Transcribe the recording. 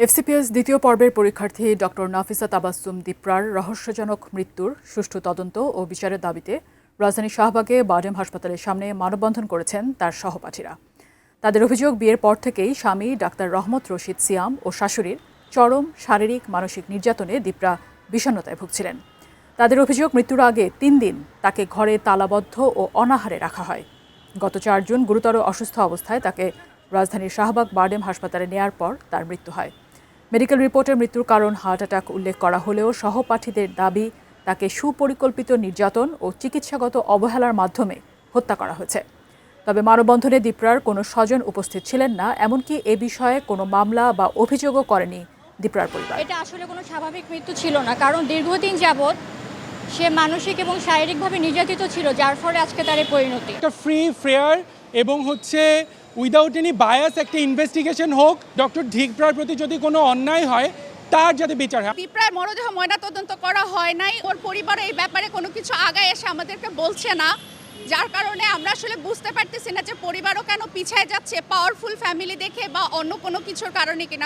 FCPS দ্বিতীয় পর্বের পরীক্ষার্থী ডক্টর নাফিসা তাবাসসুম দীপ্রার রহস্যজনক মৃত্যুর সুষ্ঠু তদন্ত ও বিচারের দাবিতে রাজধানীর শাহবাগে বারডেম হাসপাতালের সামনে মানববন্ধন করেছেন তার সহপাঠীরা। তাদের অভিযোগ, বিয়ের পর থেকেই স্বামী ডাক্তার রহমত রশিদ সিয়াম ও শাশুড়ির চরম শারীরিক মানসিক নির্যাতনে দীপ্রা বিষণ্ণতায় ভুগছিলেন। তাদের অভিযোগ, মৃত্যুর আগে 3 দিন তাকে ঘরে তালাবদ্ধ ও অনাহারে রাখা হয়। গত 4 জুন গুরুতর অসুস্থ অবস্থায় তাকে রাজধানীর শাহবাগ বারডেম হাসপাতালে নেয়ার পর তার মৃত্যু হয়। মেডিকেল রিপোর্টে মৃত্যুর কারণ হার্ট অ্যাটাক উল্লেখ করা হলেও সহপাঠীদের দাবি তাকে সুপরিকল্পিত নির্যাতন ও চিকিৎসাগত অবহেলার মাধ্যমে হত্যা করা হয়েছে। তবে মানববন্ধনে দীপ্রার কোনো স্বজন উপস্থিত ছিলেন না, এমনকি এ বিষয়ে কোনো মামলা বা অভিযোগও করেনি দীপ্রার পরিবার। এটা আসলে কোনো স্বাভাবিক মৃত্যু ছিল না, কারণ দীর্ঘদিন যাবৎ সে মানসিক এবং শারীরিকভাবে নির্যাতিত ছিল, যার ফলে আজকে তার এই পরিণতি। একটা ফ্রি ফেয়ার এবং উইদাউট এনি বায়াস একটা ইনভেস্টিগেশন হোক। ডক্টর দীপ্রার প্রতি যদি কোনো অন্যায় হয় তার যাতে বিচার হয়। দীপ্রার মরদেহ ময়নাতদন্ত করা হয় নাই, ওর পরিবার এই ব্যাপারে কোনো কিছু আগায় এসে আমাদেরকে বলছে না, যার কারণে আমরা আসলে বুঝতে পারতেছি না যে পরিবারও কেন পিছায় যাচ্ছে, পাওয়ারফুল ফ্যামিলি দেখে বা অন্য কোনো কিছুর কারণে কিনা।